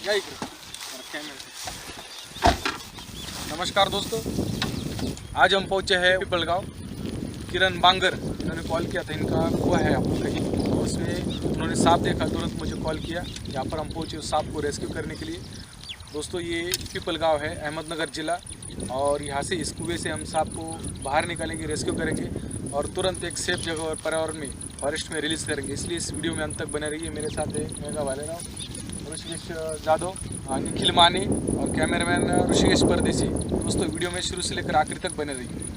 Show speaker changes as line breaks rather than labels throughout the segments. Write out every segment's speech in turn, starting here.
या इकडे कैमरे। नमस्कार दोस्तों, आज हम पहुंचे हैं पिपलगांव। किरण बांगर इन्होंने कॉल किया था, इनका कुआ है आपको कहीं, उसमें उन्होंने सांप देखा, तुरंत मुझे कॉल किया। यहाँ पर हम पहुंचे उस सांप को रेस्क्यू करने के लिए। दोस्तों ये पिपलगांव है, अहमदनगर ज़िला, और यहाँ से इस कुएँ से हम सांप को बाहर निकालेंगे, रेस्क्यू करेंगे और तुरंत एक सेफ जगह और पर्यावरण में, फॉरेस्ट में रिलीज़ करेंगे। इसलिए इस वीडियो में अंत तक बने रहिए। मेरे साथ है मेघा भालेराव, ऋषिकेश जादव, निखिल मानी और कैमरामैन ऋषिकेश परदेसी। दोस्तों वीडियो में शुरू से लेकर आखिर तक बने रहिए।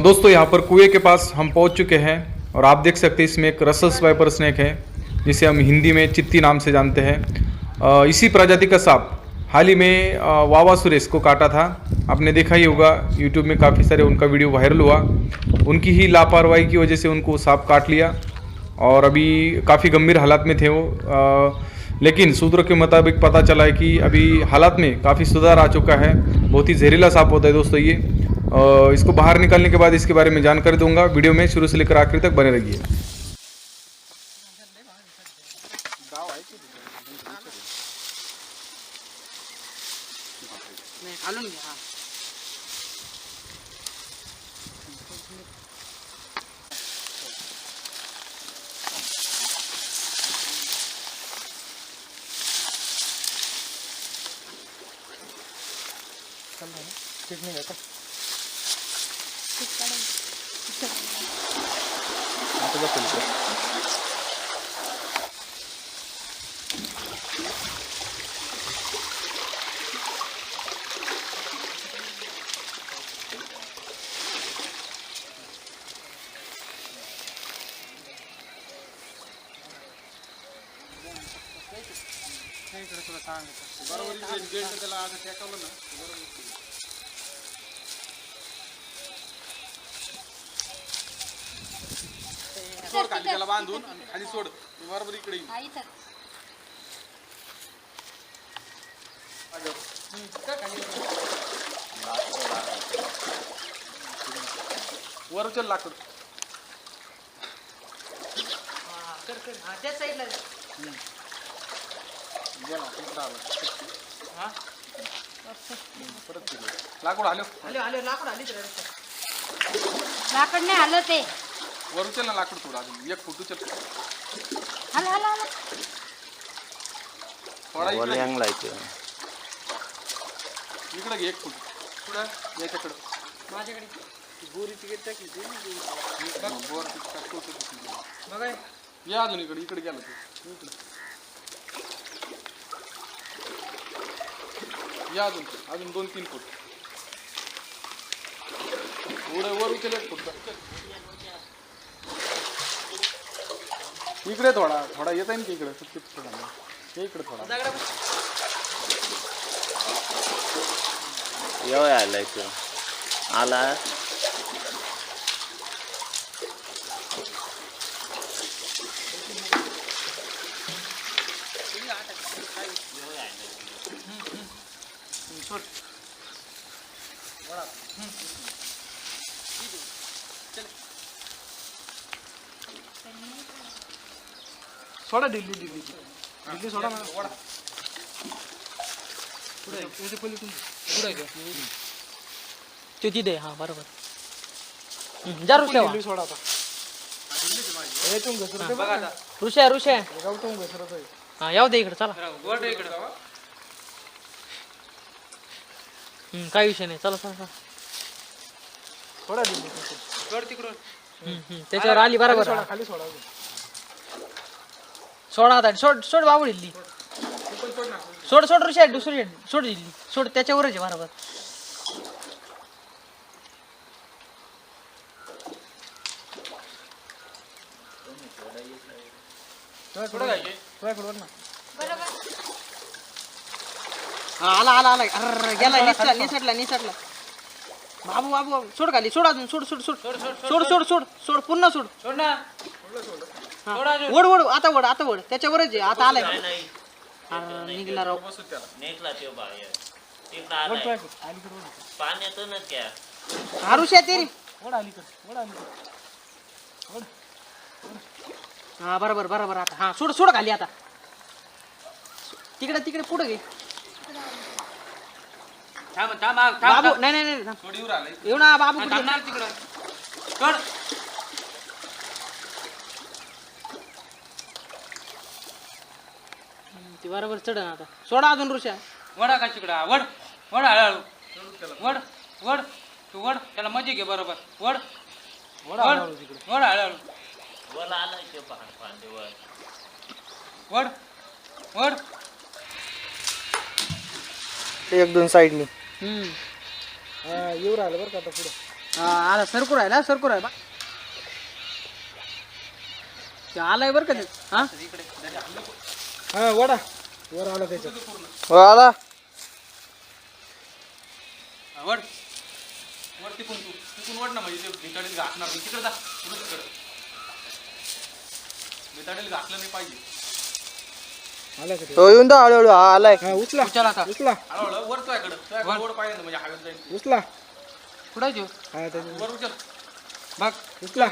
दोस्तों यहाँ पर कुएं के पास हम पहुँच चुके हैं और आप देख सकते हैं इसमें एक रसस वाइपर स्नेक है, जिसे हम हिंदी में चित्ती नाम से जानते हैं। इसी प्रजाति का सांप हाल ही में वावा सुरेश को काटा था। आपने देखा ही होगा, यूट्यूब में काफ़ी सारे उनका वीडियो वायरल हुआ। उनकी ही लापरवाही की वजह से उनको सांप काट लिया और अभी काफ़ी गंभीर हालात में थे वो। लेकिन सूत्रों के मुताबिक पता चला है कि अभी हालात में काफ़ी सुधार आ चुका है। बहुत ही जहरीला सांप होता है दोस्तों ये। इसको बाहर निकालने के बाद इसके बारे में जानकारी दूंगा। वीडियो में शुरू से लेकर आखिर तक बने रहिए। सोड खाली त्याला बांधून आणि खाली सोड, बरोबर इकडे वर उचल लाकूड त्या साईडला परत लाकूड आलो लाकूड आली
लाकड नाही आलं ते
वर उचल ना लाकूड थोडं अजून एक फूट उचल थोडा इकडे घे एक फूट थोडा याच्याकडं माझ्याकडे बोरी तिकीट टाकली बोर बघा या अजून इकडे गेलं तू या अजून 2-3 फूट वर उचल एक फूट इकडे थोडा येत आहे ना की इकडे इकडे थोडा
आला
सोडा दिल्ली सोडा ना वडा पुढे याच्या पलीकडून पुढे
ते तिथे हा बरोबर जा ऋषा
दिल्ली सोडा आता यातून घसरते बघा आता
ऋषा
गावतून घसरत आहे।
हा याव दे इकडे चला
वर इकडे
काय विषय नाही, चला चला
सोडा दिल्ली सोड तिकडून
त्याच्यावर आली बरोबर
खाली सोडा
सोडा आता सोड बाबू दिल्ली सोड ऋषा दुसरी सोड दिल्ली सोड त्याच्यावरच आहे बरोबर
थोडं काय थोडं ना
बरोबर
हा, आला आला आला. अर्र, गेला निसटला. बाबू बाबू बाबू. सोड खाली, सोड अजून, सोड पूर्ण सोड. हा. वड आता वड त्याच्यावरच आहे. आता आलाय. अर्र, निघला राव.
नेकला त्यो बाहेर तिकडं आलाय पाण्यातूनच क्या
हारुष्या तेरी. हा बरोबर आता. हा सोड खाली आता. तिकडे पुढे घे. बाबू नाही थांब. येऊ ना बाबू तिकडे. ती बरोबर चढ आता. सोडा अजून ऋषा.
वडा का तिकडा वड हळूहळू वड तू वड त्याला मजे घे बरोबर वड हळूहळू
वर आलाय त्यो पहाड पांदेवर
वड
एक दोन साईडनी
येऊ राहिलं बरं का आता पुढे. आला सरकू राहिला. ते आलाय बरं का ते. हा
वडा वर आला त्याच्यात आला
वड तिकून वड ना म्हणजे ते भिताडील घासणार नाही. तिकडे जा भिताडील घासलं नाही पाहिजे.
तो येऊन दा हळूहळू. हा आलाय.
उचला आता.
हळूहळू वर तुझ्याकडं वड पाहिजे म्हणजे हवेत जाईल.
उचला
पुढे जेव.
वर उचल
बघ
उचला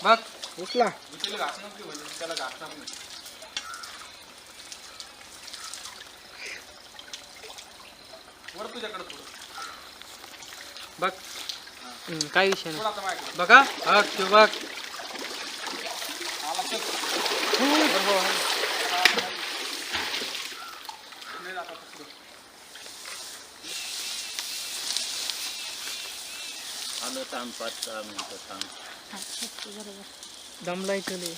बघ.
उचला.
भिताडील घासणार नाही म्हणजे त्याला घासणार नाही. वर तुझ्याकडे थोडं
बघ. काही विषय नाही.
थोडं आता माझ्याकडे
बघा बघ.
आला चल.
आलो थांब 5-6 मिनिटं थांब
दमलाय चले.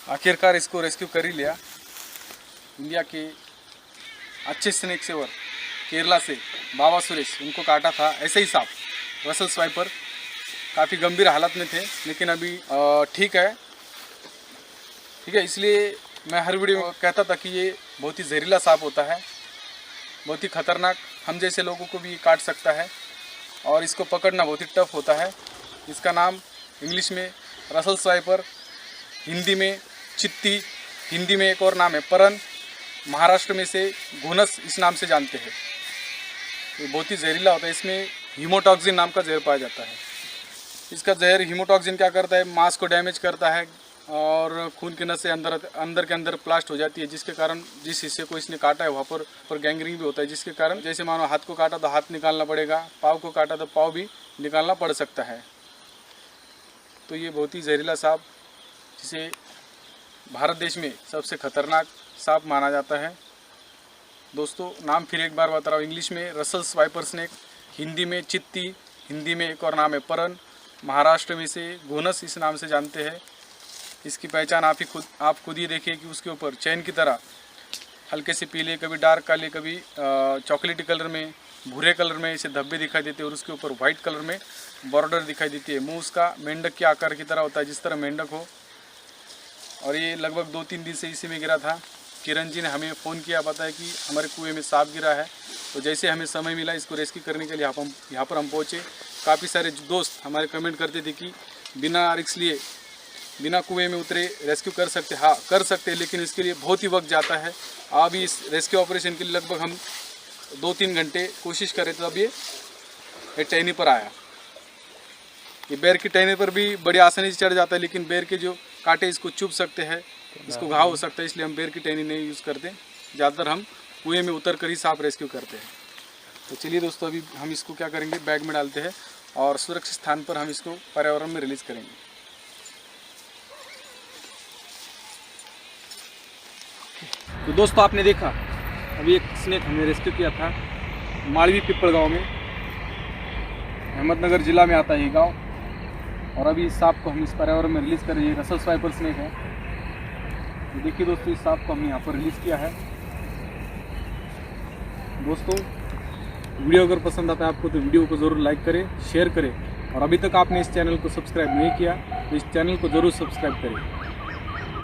आखिरकार इसको रेस्क्यू कर ही लिया. इंडिया के अच्छे स्नेक सेवर केरला से बाबा सुरेश, उनको काटा था ऐसे ही सांप रसल स्वाइपर. काफ़ी गंभीर हालत में थे लेकिन अभी ठीक है. इसलिए मैं हर वीडियो में कहता था कि ये बहुत ही जहरीला सांप होता है, बहुत ही खतरनाक, हम जैसे लोगों को भी काट सकता है और इसको पकड़ना बहुत ही टफ होता है. इसका नाम इंग्लिश में रसल स्वाइपर, हिंदी में चित्ती, हिंदी में एक और नाम है परन, महाराष्ट्र में से घुनस इस नाम से जानते हैं. ये बहुत ही जहरीला होता है. इसमें हीमोटॉक्सिन नाम का जहर पाया जाता है. इसका जहर हीमोटॉक्सिन क्या करता है, मांस को डैमेज करता है और खून की नसें अंदर के अंदर प्लास्ट हो जाती है, जिसके कारण जिस हिस्से को इसने काटा है वहाँ पर गैंग्रीन भी होता है, जिसके कारण जैसे मानो हाथ को काटा तो हाथ निकालना पड़ेगा, पाँव को काटा तो पाँव भी निकालना पड़ सकता है. तो ये बहुत ही जहरीला सांप, जिसे भारत देश में सबसे खतरनाक सांप माना जाता है. दोस्तों नाम फिर एक बार बता रहा हूँ. इंग्लिश में रसल स्वाइपर स्नेक, हिंदी में चित्ती, हिंदी में एक और नाम है परन, महाराष्ट्र में से घोनस इस नाम से जानते हैं. इसकी पहचान आप खुद ही देखिए कि उसके ऊपर चैन की तरह हल्के से पीले, कभी डार्क काले, कभी चॉकलेटी कलर में, भूरे कलर में ऐसे धब्बे दिखाई देते हैं और उसके ऊपर वाइट कलर में बॉर्डर दिखाई देती है. मुंह उसका मेंढक के आकार की तरह होता है, जिस तरह मेंढक हो. और ये लगभग 2-3 दिन से इसी में गिरा था. किरण जी ने हमें फ़ोन किया, बताया कि हमारे कुएं में सांप गिरा है. तो जैसे हमें समय मिला इसको रेस्क्यू करने के लिए यहाँ पर हम पहुँचे. काफ़ी सारे दोस्त हमारे कमेंट करते थे कि बिना रिस्क लिए बिना कुएं में उतरे रेस्क्यू कर सकते. हाँ कर सकते, लेकिन इसके लिए बहुत ही वक्त जाता है. अभी इस रेस्क्यू ऑपरेशन के लिए लगभग हम 2-3 घंटे कोशिश करें तो अब ये टहनी पर आया. ये बैर की टहनी पर भी बड़ी आसानी से चढ़ जाता है, लेकिन बैर के जो कांटे इसको चुभ सकते हैं, इसको घाव हो सकता है, इसलिए हम बैर की टहनी नहीं यूज़ करते. ज़्यादातर हम कुएं में उतर कर ही सांप रेस्क्यू करते हैं. तो चलिए दोस्तों, अभी हम इसको क्या करेंगे, बैग में डालते हैं और सुरक्षित स्थान पर हम इसको पर्यावरण में रिलीज़ करेंगे. तो दोस्तों आपने देखा अभी एक स्नेक हमने रेस्क्यू किया था मालवी पिपल गांव में, अहमदनगर जिला में आता है ये गांव. और अभी इस सांप को हम इस पर्यावरण में रिलीज़ करें. ये रसल स्वाइपर स्नेक है. तो देखिए दोस्तों, इस सांप को हमने यहाँ पर रिलीज़ किया है। दोस्तों वीडियो अगर पसंद आता है आपको तो वीडियो को ज़रूर लाइक करें, शेयर करें, और अभी तक आपने इस चैनल को सब्सक्राइब नहीं किया तो इस चैनल को ज़रूर सब्सक्राइब करें।